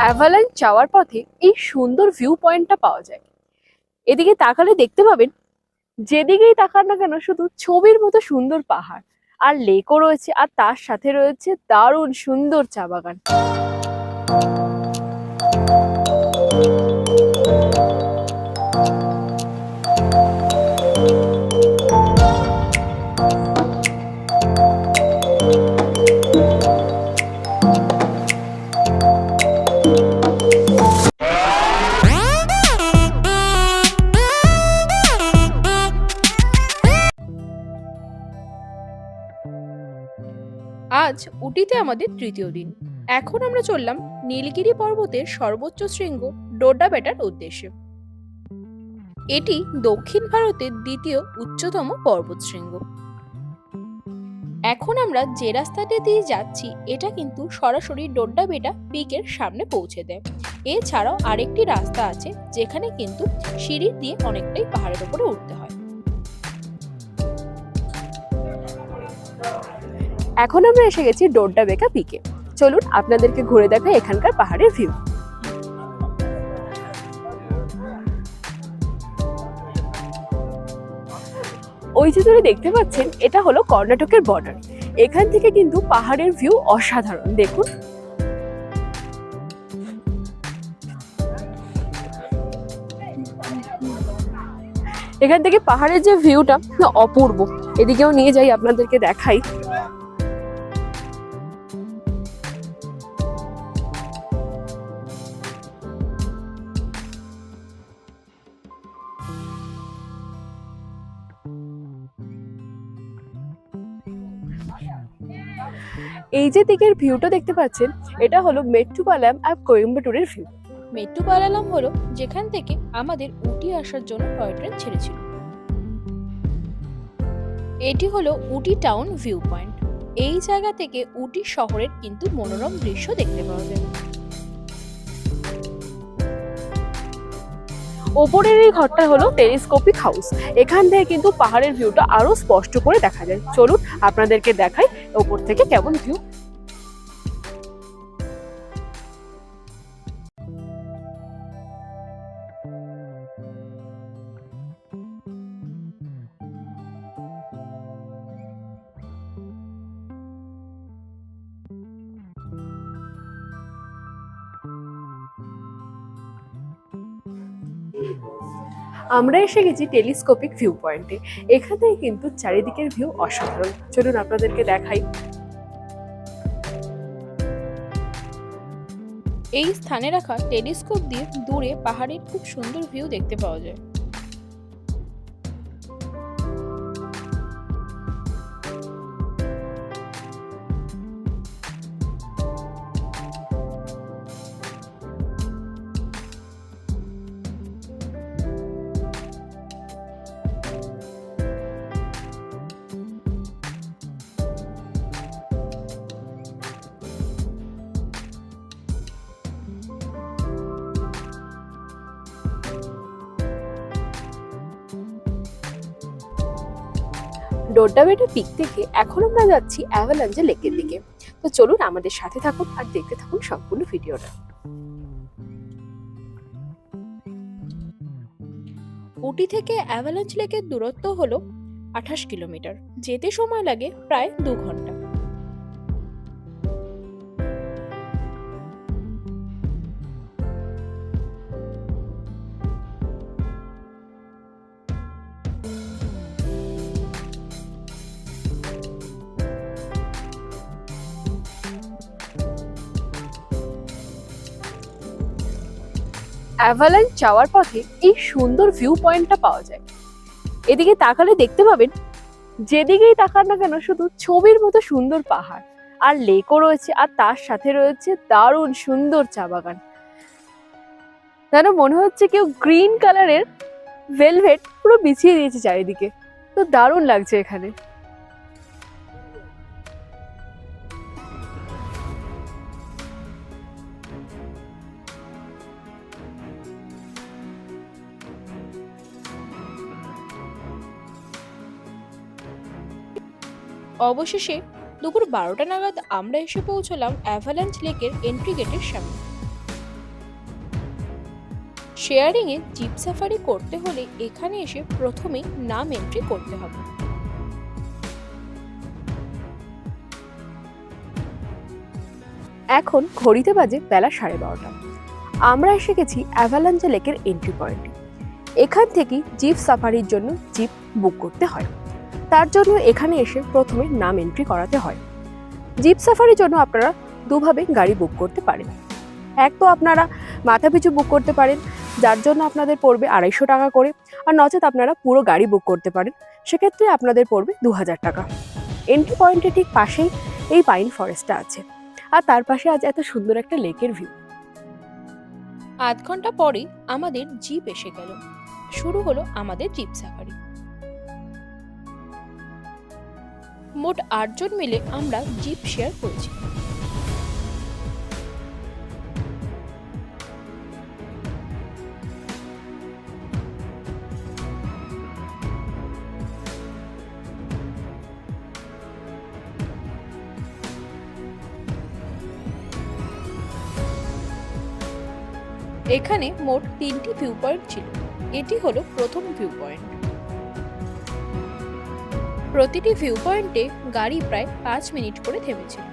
Avalanche যাওয়ার পথে এই সুন্দর ভিউ পয়েন্টটা পাওয়া যায়। এদিকে তাকালে দেখতে পাবেন, যেদিকেই তাকান না কেন শুধু ছবির মতো সুন্দর পাহাড় আর লেকও রয়েছে, আর তার সাথে রয়েছে দারুণ সুন্দর চা বাগান। আজ উটিতে আমাদের তৃতীয় দিন। এখন আমরা চললাম নীলগিরি পর্বতের সর্বোচ্চ শৃঙ্গ ডোডাবেটার উদ্দেশ্যে। এটি দক্ষিণ ভারতের দ্বিতীয় উচ্চতম পর্বতশৃঙ্গ। এখন আমরা যে রাস্তাটি দিয়ে যাচ্ছি এটা কিন্তু সরাসরি ডোডাবেটা পিকের সামনে পৌঁছে দেয়। এছাড়াও আরেকটি রাস্তা আছে যেখানে কিন্তু সিঁড়ি দিয়ে অনেকটাই পাহাড়ের উপরে উঠতে হয়। এখন আমরা এসে গেছি ডোডাবেটা পিকে। চলুন আপনাদেরকে ঘুরে দেখাই এখানকার পাহাড়ের ভিউ। ওই যে দূরে দেখতে পাচ্ছেন এটা হলো কর্ণাটকের বর্ডার। এখান থেকে কিন্তু পাহাড়ের ভিউ অসাধারণ, দেখুন। এখান থেকে পাহাড়ের যে ভিউটা অপূর্ব। এদিকেও নিয়ে যাই আপনাদেরকে দেখাই। এই যে দিকের ভিউটা দেখতে পাচ্ছেন এটা হলো মেট্টুপালাম আর কোয়েম্বাটুরের ভিউ। মেট্টুপালাম হলো যেখান থেকে আমাদের উটি আসার জন্য টয় ট্রেন ছেড়েছিল। এটি হলো উটি টাউন ভিউ পয়েন্ট। এই জায়গা থেকে উটি শহরের কিন্তু মনোরম দৃশ্য দেখতে পাওয়া যায়। ওপরের এই ঘরটা হলো টেলিস্কোপিক হাউস। এখান থেকে কিন্তু পাহাড়ের ভিউটা আরো স্পষ্ট করে দেখা যায়। চলুন আপনাদেরকে দেখাই ওপর থেকে কেমন ভিউ। আমরা এসে গেছি টেলিস্কোপিক ভিউ পয়েন্টে। এখানে কিন্তু চারিদিকের ভিউ অসাধারণ। চলুন আপনাদেরকে দেখাই। এই স্থানে রাখা টেলিস্কোপ দিয়ে দূরে পাহাড়ের খুব সুন্দর ভিউ দেখতে পাওয়া যায়। ডোডাবেটা পিক থেকে এখন আমরা যাচ্ছি অ্যাভালাঞ্চ লেকের দিকে। তো চলুন আমাদের সাথে থাকুন আর দেখতে থাকুন সম্পূর্ণ ভিডিওটা। উটি থেকে অ্যাভালাঞ্চ লেকের দূরত্ব হলো 28 কিলোমিটার। যেতে সময় লাগে প্রায় 2 ঘন্টা। অ্যাভালাঞ্চ যাওয়ার পথে এই সুন্দর ভিউ পয়েন্টটা পাওয়া যায়। এদিকে তাকালে দেখতে পাবেন, যেদিকেই তাকান না কেন শুধু ছবির মতো সুন্দর পাহাড় আর লেকও রয়েছে, আর তার সাথে রয়েছে দারুণ সুন্দর চা বাগান। যেন মনে হচ্ছে কেউ গ্রিন কালারের ভেলভেট পুরো বিছিয়ে দিয়েছে চারিদিকে। তো দারুণ লাগছে এখানে। অবশেষে দুপুর 12টা নাগাদ আমরা এসে পৌঁছলাম অ্যাভালাঞ্চ লেকের এন্ট্রি গেটের সামনে। শেয়ারিং এ জিপ সাফারি করতে হলে এখানে এসে প্রথমেই নাম এন্ট্রি করতে হবে। এখন ঘড়িতে বাজে বেলা 12:30। আমরা এসে গেছি অ্যাভালাঞ্চ লেকের এন্ট্রি পয়েন্টে। এখান থেকে জিপ সাফারির জন্য জিপ বুক করতে হয়। তার জন্য এখানে এসে প্রথমে নাম এন্ট্রি করাতে হয়। জিপ সাফারির জন্য আপনারা দুভাবে গাড়ি বুক করতে পারেন। এক তো আপনারা মাথাপিছু বুক করতে পারেন, যার জন্য আপনাদের পড়বে 250 টাকা করে, আর নচেত আপনারা পুরো গাড়ি বুক করতে পারেন, সেক্ষেত্রে আপনাদের পড়বে 2000 টাকা। এন্ট্রি পয়েন্টের ঠিক পাশেই এই পাইন ফরেস্টটা আছে, আর তার পাশে আজ এত সুন্দর একটা লেকের ভিউ। আধ ঘন্টা পরে আমাদের জিপ এসে গেল। শুরু হলো আমাদের জিপ সাফারি। মোট 8 জন মিলে আমরা জিপ শেয়ার করেছি। এখানে মোট 3টি ভিউ পয়েন্ট ছিল। এটি হলো প্রথম ভিউ পয়েন্ট। প্রতিটি ভিউ পয়েন্টে গাড়ি প্রায় 5 মিনিট করে থেমেছিল।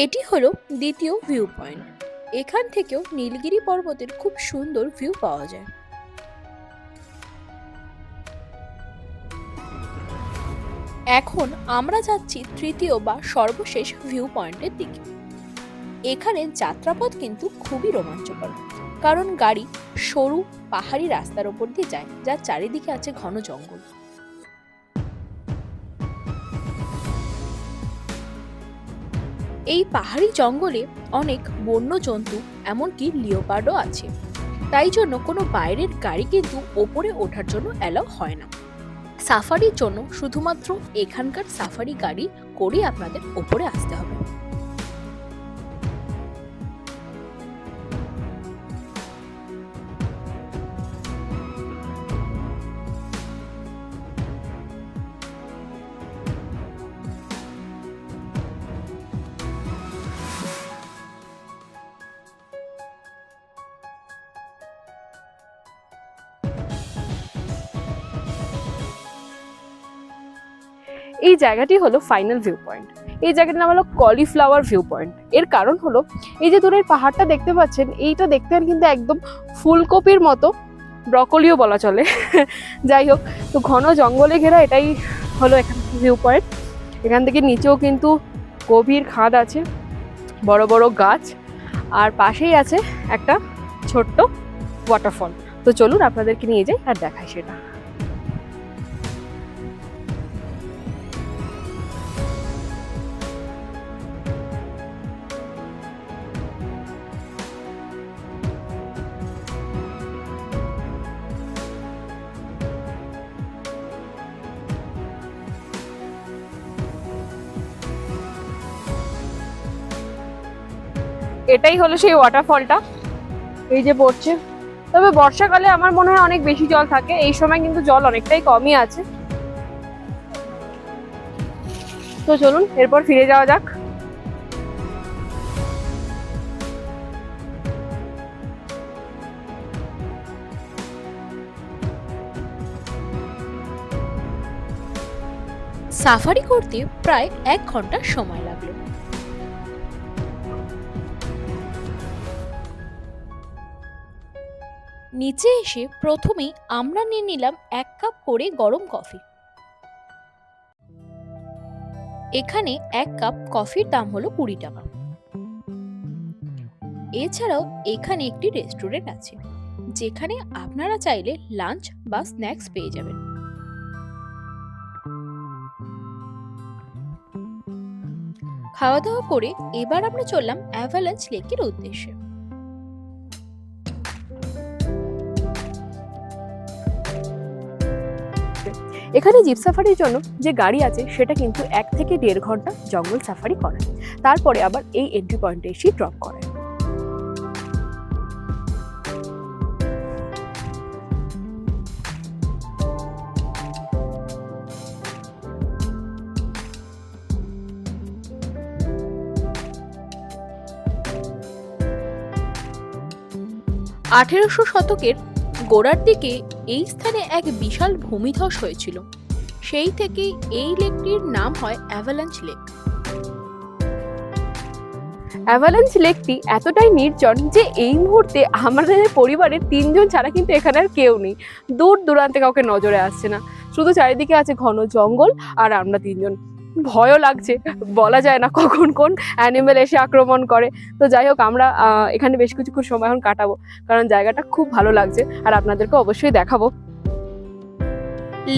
এটি হলো দ্বিতীয় ভিউ পয়েন্ট। এখান থেকেও নীলগিরি পর্বতের খুব সুন্দর ভিউ পাওয়া যায়। এখন আমরা যাচ্ছি তৃতীয় বা সর্বশেষ ভিউ পয়েন্টের দিকে। এখানে যাত্রাপথ কিন্তু খুবই রোমাঞ্চকর, কারণ গাড়ি সরু পাহাড়ি রাস্তার ওপর দিয়ে যায়, যার চারিদিকে আছে ঘন জঙ্গল। এই পাহাড়ি জঙ্গলে অনেক বন্য জন্তু, এমনকি লিওপার্ডও আছে। তাই জন্য কোনো বাইরের গাড়ি কিন্তু ওপরে ওঠার জন্য অ্যালাউ হয় না। সাফারির জন্য শুধুমাত্র এখানকার সাফারি গাড়ি করে আপনাদের ওপরে আসতে হবে। এই জায়গাটি হলো ফাইনাল ভিউ পয়েন্ট। এই জায়গাটার নাম হলো কলিফ্লাওয়ার ভিউ পয়েন্ট। এর কারণ হলো এই যে দূরের পাহাড়টা দেখতে পাচ্ছেন, এইটা দেখতে কিন্তু একদম ফুলকপির মতো, ব্রকলিও বলা চলে। যাই হোক, তো ঘন জঙ্গলে ঘেরা এটাই হলো এখান ভিউ পয়েন্ট। এখান থেকে নিচেও কিন্তু গভীর খাদ আছে, বড় বড় গাছ, আর পাশেই আছে একটা ছোট্ট ওয়াটারফল। তো চলুন আপনাদেরকে নিয়ে যাই আর দেখাই সেটা। এটাই হলো সেই ওয়াটারফলটা, এই যে পড়ছে। তবে বর্ষাকালে আমার মনে হয় অনেক বেশি জল থাকে, এই সময় কিন্তু জল অনেকটাই কমই আছে। তো চলুন এরপর ফিরে যাওয়া যাক। সাফারি করতে প্রায় 1 ঘন্টা সময় লাগলো। নিচে এসে প্রথমেই আমরা নিয়ে নিলাম 1 কাপ করে গরম কফি। এখানে 1 কাপ কফির দাম হলো 20 টাকা। এছাড়াও এখানে একটি রেস্টুরেন্ট আছে, যেখানে আপনারা চাইলে লাঞ্চ বা স্ন্যাক্স পেয়ে যাবেন। খাওয়া দাওয়া করে এবার আমরা চললাম অ্যাভালাঞ্চ লেকের উদ্দেশ্যে। এখানে জিপ সাফারির জন্য যে গাড়ি আছে সেটা কিন্তু 1 থেকে 1.5 ঘন্টা জঙ্গল সাফারি করায়, তারপরে আবার এই এন্ট্রি পয়েন্টে এসে ড্রপ করায়। আঠেরোশো শতকের গোড়ার দিকে এই স্থানে এক বিশাল ভূমিধস হয়েছিল। সেই থেকেই এই লেকটির নাম হয় অ্যাভালাঞ্চ লেক। অ্যাভালাঞ্চ লেকটি এতটাই নির্জন যে এই মুহূর্তে আমাদের পরিবারের 3 জন ছাড়া কিন্তু এখানে আর কেউ নেই। দূর দূরান্তে কাউকে নজরে আসছে না, শুধু চারিদিকে আছে ঘন জঙ্গল আর আমরা 3 জন। ভয়ও লাগছে, বলা যায় না কখন কোন অ্যানিমেল এসে আক্রমণ করে। তো যাই হোক, আমরা এখানে বেশ কিছুক্ষণ সময় এখন কাটাবো, কারণ জায়গাটা খুব ভালো লাগছে আর আপনাদেরকে অবশ্যই দেখাবো।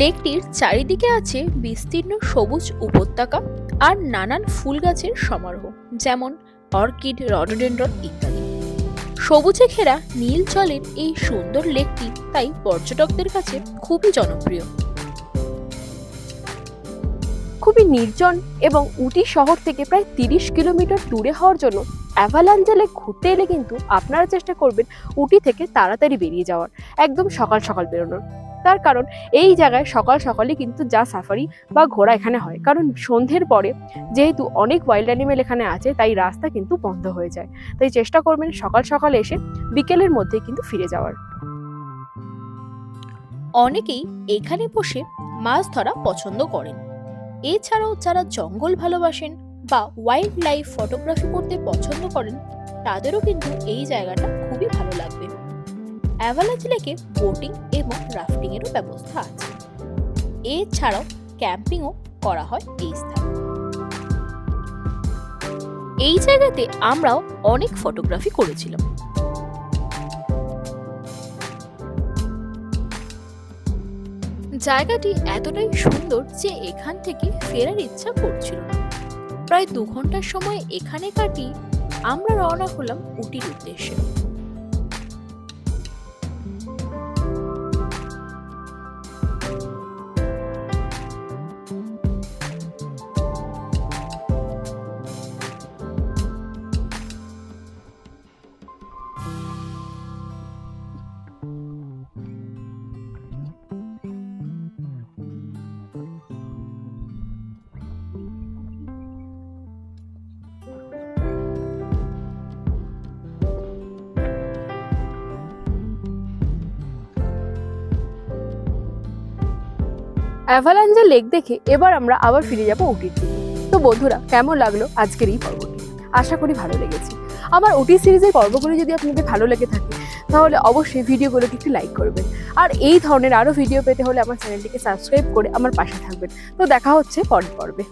লেকটির চারিদিকে আছে বিস্তীর্ণ সবুজ উপত্যকা আর নানান ফুল গাছের সমারোহ, যেমন অর্কিড, রডোডেন্ড্রন ইত্যাদি। সবুজে ঘেরা নীল জলের এই সুন্দর লেকটি তাই পর্যটকদের কাছে খুবই জনপ্রিয়। খুবই নির্জন এবং উটি শহর থেকে প্রায় 30 কিলোমিটার দূরে হওয়ার জন্য অ্যাভালাঞ্চ লেক ঘুরতে এলে কিন্তু আপনারা চেষ্টা করবেন উটি থেকে তাড়াতাড়ি বেরিয়ে যাওয়ার, একদম সকাল সকাল বেরোনোর। তার কারণ এই জায়গায় সকাল সকালে কিন্তু যা সাফারি বা ঘোরা এখানে হয়, কারণ সন্ধ্যের পরে যেহেতু অনেক ওয়াইল্ড অ্যানিমেল এখানে আছে তাই রাস্তা কিন্তু বন্ধ হয়ে যায়। তাই চেষ্টা করবেন সকাল সকাল এসে বিকেলের মধ্যে কিন্তু ফিরে যাওয়ার। অনেকেই এখানে বসে মাছ ধরা পছন্দ করেন। এছাড়াও যারা জঙ্গল ভালোবাসেন বা ওয়াইল্ড লাইফ ফটোগ্রাফি করতে পছন্দ করেন, তাদেরও কিন্তু এই জায়গাটা খুবই ভালো লাগবে। অ্যাভালাঞ্চ লেকে বোটিং এবং রাফটিং এরও ব্যবস্থা আছে। এছাড়াও ক্যাম্পিংও করা হয় এই স্থানে। এই জায়গাতে আমরাও অনেক ফটোগ্রাফি করেছিলাম। জায়গাটি এতটাই সুন্দর যে এখান থেকে ফেরার ইচ্ছা করছিল না। প্রায় 2 ঘন্টার সময় এখানে কাটিয়ে আমরা রওনা হলাম উটির উদ্দেশ্যে। অ্যাভালাঞ্চ লেক দেখে এবার আমরা আবার ফিরে যাব উটির দিকে। তো বন্ধুরা, কেমন লাগলো আজকের এই পর্বটি? আশা করি ভালো লেগেছে। আমার উটি সিরিজের পর্বগুলো যদি আপনাদের ভালো লেগে থাকে তাহলে অবশ্যই ভিডিওগুলোকে একটু লাইক করবেন, আর এই ধরনের আরও ভিডিও পেতে হলে আমার চ্যানেলটিকে সাবস্ক্রাইব করে আমার পাশে থাকবেন। তো দেখা হচ্ছে পরের পর্বে।